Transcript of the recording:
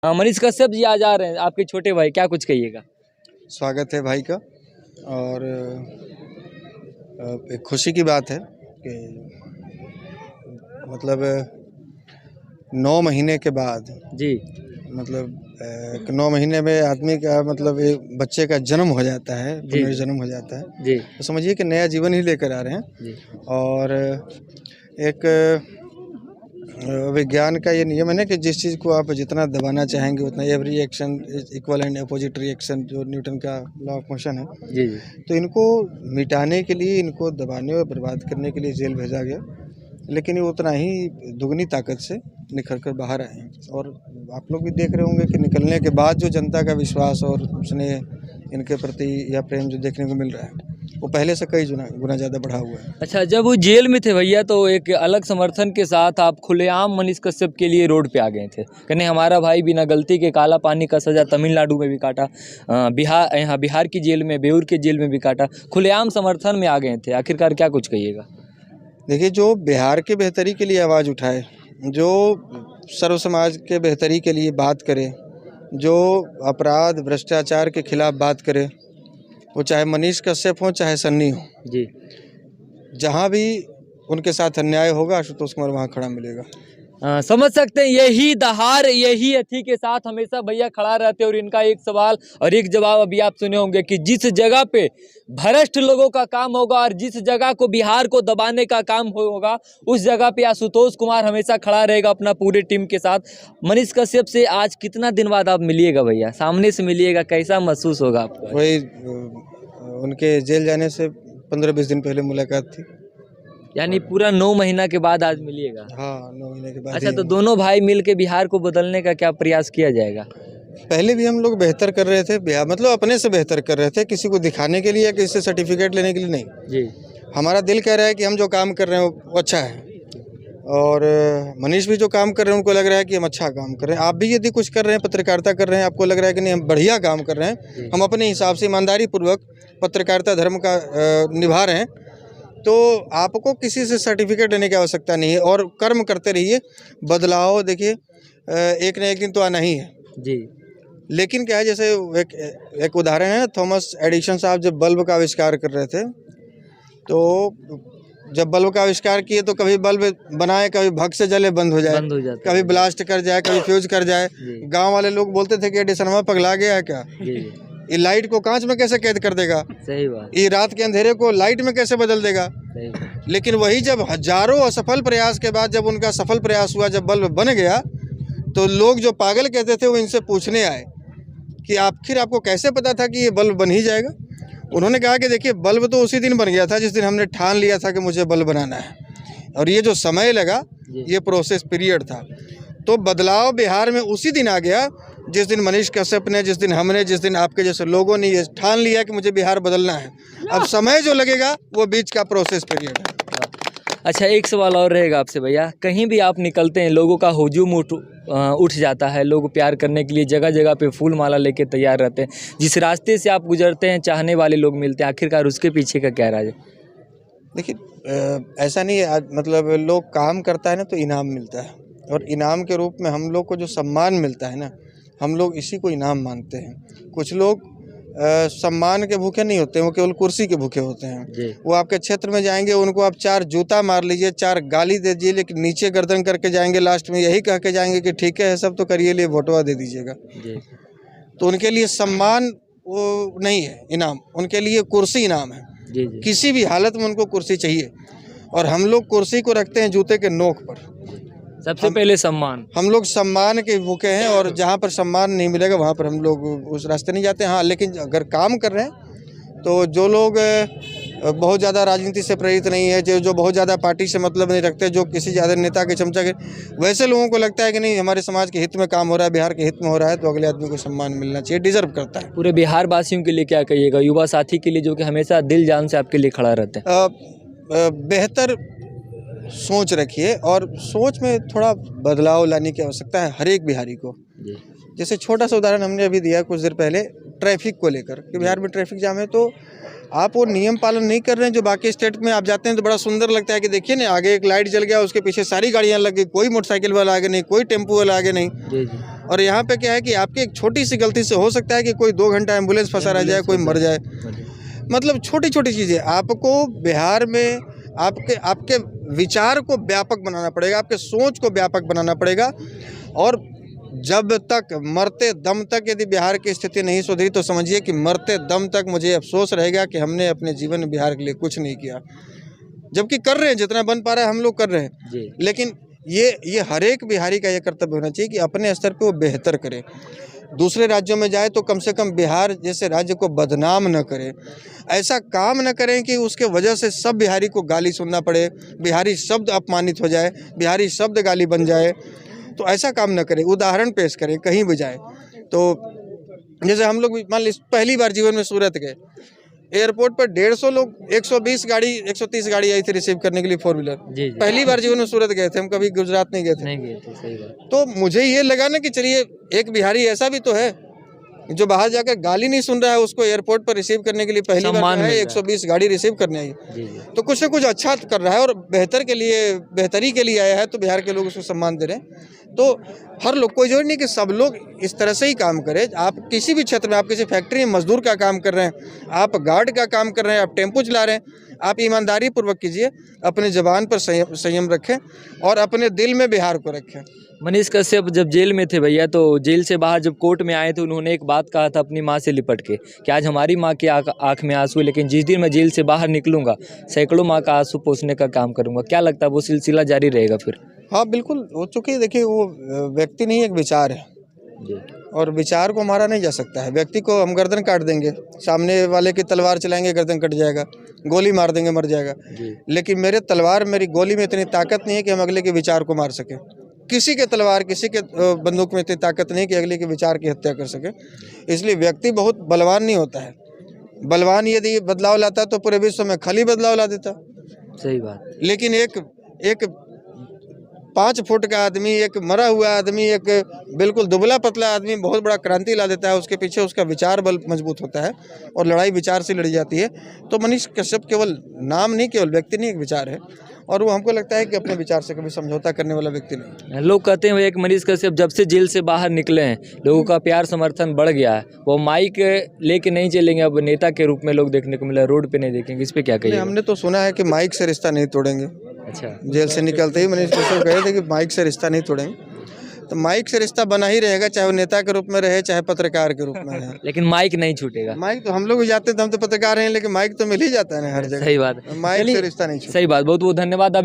मनीष कश्यप जी आज आ रहे हैं, आपके छोटे भाई, क्या कुछ कहिएगा? स्वागत है भाई का। और एक खुशी की बात है कि मतलब 9 महीने के बाद जी। मतलब 9 महीने में आदमी का मतलब एक बच्चे का जन्म हो जाता है, जी। पुनर्जन्म हो जाता है। जी। तो समझिए कि नया जीवन ही लेकर आ रहे हैं। जी। और एक विज्ञान का ये नियम है ना कि जिस चीज़ को आप जितना दबाना चाहेंगे उतना every action is equal and opposite reaction, जो न्यूटन का लॉ ऑफ मोशन है। जी। जी। तो इनको मिटाने के लिए, इनको दबाने और बर्बाद करने के लिए जेल भेजा गया, लेकिन ये उतना ही दुगनी ताकत से निखर कर बाहर आए हैं। और आप लोग भी देख रहे होंगे कि निकलने के बाद जो जनता का विश्वास और स्नेह इनके प्रति या प्रेम जो देखने को मिल रहा है, वो पहले से कई गुना ज़्यादा बढ़ा हुआ है। अच्छा, जब वो जेल में थे भैया तो एक अलग समर्थन के साथ आप खुलेआम मनीष कश्यप के लिए रोड पे आ गए थे, कहने हमारा भाई बिना गलती के काला पानी का सज़ा तमिलनाडु में भी काटा, बिहार की जेल में, बेऊर के जेल में भी काटा, खुलेआम समर्थन में आ गए थे। आखिरकार क्या कुछ कहिएगा? देखिए, जो बिहार के बेहतरी के लिए आवाज़ उठाए, जो सर्व समाज के बेहतरी के लिए बात करे, जो अपराध भ्रष्टाचार के खिलाफ बात करे, वो चाहे मनीष कश्यप हो चाहे सन्नी हो जी। जहाँ भी उनके साथ अन्याय होगा आशुतोष कुमार वहाँ खड़ा मिलेगा। समझ सकते हैं, यही दहाड़, यही अथी के साथ हमेशा भैया खड़ा रहते। और इनका एक सवाल और एक जवाब अभी आप सुने होंगे कि जिस जगह पे भ्रष्ट लोगों का काम होगा और जिस जगह को बिहार को दबाने का काम होगा, उस जगह पे आशुतोष कुमार हमेशा खड़ा रहेगा अपना पूरे टीम के साथ। मनीष कश्यप से आज कितना दिन बाद आप मिलिएगा भैया, सामने से मिलिएगा, कैसा महसूस होगा आपको? वही उनके जेल जाने से 15-20 दिन पहले मुलाकात थी। यानी पूरा 9 महीना के बाद आज मिलिएगा? हाँ, 9 महीने के बाद। अच्छा, तो दोनों भाई मिल के बिहार को बदलने का क्या प्रयास किया जाएगा? पहले भी हम लोग बेहतर कर रहे थे, बिहार मतलब अपने से बेहतर कर रहे थे, किसी को दिखाने के लिए या किसी से सर्टिफिकेट लेने के लिए नहीं। जी। हमारा दिल कह रहा है कि हम जो काम कर रहे हैं वो अच्छा है, और मनीष भी जो काम कर रहे हैं उनको लग रहा है कि हम अच्छा काम कर रहे हैं। आप भी यदि कुछ कर रहे हैं, पत्रकारिता कर रहे हैं, आपको लग रहा है कि नहीं हम बढ़िया काम कर रहे हैं, हम अपने हिसाब से ईमानदारी पूर्वक पत्रकारिता धर्म का निभा रहे हैं, तो आपको किसी से सर्टिफिकेट लेने की आवश्यकता नहीं है। और कर्म करते रहिए, बदलाव देखिए एक न एक दिन तो आना ही है। जी। लेकिन क्या है, जैसे एक उदाहरण है, थॉमस एडिसन साहब जब बल्ब का आविष्कार कर रहे थे, तो जब बल्ब का आविष्कार किए तो कभी बल्ब बनाए, कभी भग से जले बंद हो जाए, कभी ब्लास्ट कर जाए, कभी फ्यूज कर जाए। गांव वाले लोग बोलते थे कि एडिसनवा पगला गया है क्या, ये लाइट को कांच में कैसे कैद कर देगा, सही बात, ये रात के अंधेरे को लाइट में कैसे बदल देगा। लेकिन वही जब हजारों असफल प्रयास के बाद जब उनका सफल प्रयास हुआ, जब बल्ब बन गया, तो लोग जो पागल कहते थे वो इनसे पूछने आए कि आखिर आपको कैसे पता था कि ये बल्ब बन ही जाएगा। उन्होंने कहा कि देखिए, बल्ब तो उसी दिन बन गया था जिस दिन हमने ठान लिया था कि मुझे बल्ब बनाना है, और ये जो समय लगा ये प्रोसेस पीरियड था। तो बदलाव बिहार में उसी दिन आ गया जिस दिन मनीष कश्यप ने, जिस दिन हमने, जिस दिन आपके जैसे लोगों ने ये ठान लिया कि मुझे बिहार बदलना है। अब समय जो लगेगा वो बीच का प्रोसेस पीरियड है। अच्छा, एक सवाल और रहेगा आपसे भैया, कहीं भी आप निकलते हैं लोगों का हुजूम उठ जाता है, लोग प्यार करने के लिए जगह जगह पे फूल माला लेके तैयार रहते हैं, जिस रास्ते से आप गुजरते हैं चाहने वाले लोग मिलते हैं, आखिरकार उसके पीछे का क्या राज है? देखिए, ऐसा नहीं है, मतलब लोग काम करता है ना तो इनाम मिलता है, और इनाम के रूप में हम लोग को जो सम्मान मिलता है ना, हम लोग इसी को इनाम मानते हैं। कुछ लोग सम्मान के भूखे नहीं होते हैं, वो केवल कुर्सी के भूखे होते हैं। वो आपके क्षेत्र में जाएंगे, उनको आप 4 जूता मार लीजिए, 4 गाली दे दीजिए, लेकिन नीचे गर्दन करके जाएंगे, लास्ट में यही कह के जाएंगे कि ठीक है सब तो करिए, लिए वोटवा दे दीजिएगा। तो उनके लिए सम्मान वो नहीं है इनाम, उनके लिए कुर्सी इनाम है। किसी भी हालत में उनको कुर्सी चाहिए, और हम लोग कुर्सी को रखते हैं जूते के नोक पर। सबसे पहले सम्मान, हम लोग सम्मान के भूखे हैं, और जहाँ पर सम्मान नहीं मिलेगा वहाँ पर हम लोग उस रास्ते नहीं जाते। हाँ, लेकिन अगर काम कर रहे हैं तो जो लोग बहुत ज़्यादा राजनीति से प्रेरित नहीं है, जो बहुत ज़्यादा पार्टी से मतलब नहीं रखते, जो किसी ज़्यादा नेता के चमचा के, वैसे लोगों को लगता है कि नहीं हमारे समाज के हित में काम हो रहा है, बिहार के हित में हो रहा है, तो अगले आदमी को सम्मान मिलना चाहिए, डिजर्व करता है। पूरे बिहार वासियों के लिए क्या कहिएगा, युवा साथी के लिए जो कि हमेशा दिल जान से आपके लिए खड़ा रहते हैं? बेहतर सोच रखिए, और सोच में थोड़ा बदलाव लाने की आवश्यकता है हर एक बिहारी को। जैसे छोटा सा उदाहरण हमने अभी दिया कुछ देर पहले, ट्रैफिक को लेकर कि बिहार में ट्रैफिक जाम है, तो आप वो नियम पालन नहीं कर रहे हैं जो बाकी स्टेट में आप जाते हैं तो बड़ा सुंदर लगता है कि देखिए ना, आगे एक लाइट जल गया, उसके पीछे सारी गाड़ियां लग गई, कोई मोटरसाइकिल वाला आगे नहीं, कोई टेम्पो वाला आगे नहीं, और यहाँ पे क्या है कि आपकी एक छोटी सी गलती से हो सकता है कि कोई 2 घंटा एम्बुलेंस फंसा रह जाए, कोई मर जाए। मतलब छोटी छोटी चीज़ें। आपको बिहार में आपके विचार को व्यापक बनाना पड़ेगा, आपके सोच को व्यापक बनाना पड़ेगा। और जब तक मरते दम तक यदि बिहार की स्थिति नहीं सुधरी तो समझिए कि मरते दम तक मुझे अफसोस रहेगा कि हमने अपने जीवन में बिहार के लिए कुछ नहीं किया। जबकि कर रहे हैं, जितना बन पा रहा है हम लोग कर रहे हैं जी। लेकिन ये हर एक बिहारी का ये कर्तव्य होना चाहिए कि अपने स्तर पे वो बेहतर करे। दूसरे राज्यों में जाए तो कम से कम बिहार जैसे राज्य को बदनाम न करे, ऐसा काम न करें कि उसके वजह से सब बिहारी को गाली सुनना पड़े, बिहारी शब्द अपमानित हो जाए, बिहारी शब्द गाली बन जाए। तो ऐसा काम न करें, उदाहरण पेश करें कहीं भी जाए। तो जैसे हम लोग मान लीजिए पहली बार जीवन में सूरत गए, एयरपोर्ट पर 150 लोग, 120 गाड़ी 130 गाड़ी आई थी रिसीव करने के लिए 4 व्हीलर। पहली बार जीवन में सूरत गए थे, हम कभी गुजरात नहीं गए थे। सही बात। तो मुझे ये लगा ना कि चलिए एक बिहारी ऐसा भी तो है जो बाहर जाकर गाली नहीं सुन रहा है, उसको एयरपोर्ट पर रिसीव करने के लिए पहली बार है 120 गाड़ी रिसीव करने आई। तो कुछ ना कुछ अच्छा कर रहा है और बेहतरी के लिए आया है, तो बिहार के लोग उसको सम्मान दे रहे हैं। तो हर लोग, कोई जरूरी नहीं कि सब लोग इस तरह से ही काम करें। आप किसी भी क्षेत्र में, आप किसी फैक्ट्री में मजदूर का काम कर रहे हैं, आप गार्ड का काम कर रहे हैं, आप टेम्पो चला रहे हैं, आप ईमानदारी पूर्वक कीजिए, अपने जबान पर संयम रखें और अपने दिल में बिहार को रखें। मनीष कश्यप जब जेल में थे भैया, तो जेल से बाहर जब कोर्ट में आए थे, उन्होंने एक बात कहा था अपनी माँ से लिपट के कि आज हमारी माँ की आँख में आंसू है, लेकिन जिस दिन मैं जेल से बाहर निकलूंगा सैकड़ों माँ का आंसू पोंछने का काम करूंगा। क्या लगता है वो सिलसिला जारी रहेगा फिर? हाँ बिल्कुल हो चुकी है। देखिए वो व्यक्ति नहीं, एक विचार है और विचार को मारा नहीं जा सकता है। व्यक्ति को हम गर्दन काट देंगे, सामने वाले की तलवार चलाएंगे, गर्दन कट जाएगा, गोली मार देंगे, मर जाएगा। लेकिन मेरे तलवार, मेरी गोली में इतनी ताकत नहीं है कि हम अगले के विचार को मार सके। किसी के तलवार, किसी के बंदूक में इतनी ताकत नहीं कि अगले के विचार की हत्या कर सके। इसलिए व्यक्ति बहुत बलवान नहीं होता है। बलवान यदि बदलाव लाता तो पूरे विश्व में खाली बदलाव ला देता। सही बात। लेकिन एक 5 फुट का आदमी, एक मरा हुआ आदमी, एक बिल्कुल दुबला पतला आदमी बहुत बड़ा क्रांति ला देता है। उसके पीछे उसका विचार बल मजबूत होता है और लड़ाई विचार से लड़ी जाती है। तो मनीष कश्यप केवल नाम नहीं, केवल व्यक्ति नहीं, एक विचार है और वो हमको लगता है कि अपने विचार से कभी समझौता करने वाला व्यक्ति नहीं। लोग कहते हैं एक मनीष कश्यप जब से जेल से बाहर निकले हैं, लोगों का प्यार समर्थन बढ़ गया है। वो माइक लेके नहीं चलेंगे, अब नेता के रूप में लोग देखने को मिला, रोड पे नहीं देखेंगे। इस पे क्या कहिए? हमने तो सुना है कि माइक से रिश्ता नहीं तोड़ेंगे। अच्छा। जेल से निकलते ही मनीष कश्यप कहे थे कि माइक से रिश्ता नहीं तोड़ेंगे। तो माइक से रिश्ता बना ही रहेगा, चाहे वो नेता के रूप में रहे, चाहे पत्रकार के रूप में रहे। लेकिन माइक नहीं छूटेगा। माइक तो हम लोग भी जाते थे, हम तो पत्रकार हैं, लेकिन माइक तो मिल ही जाता है ना हर जगह। सही बात। माइक से रिश्ता नहीं छूटेगा। सही बात, बहुत बहुत धन्यवाद।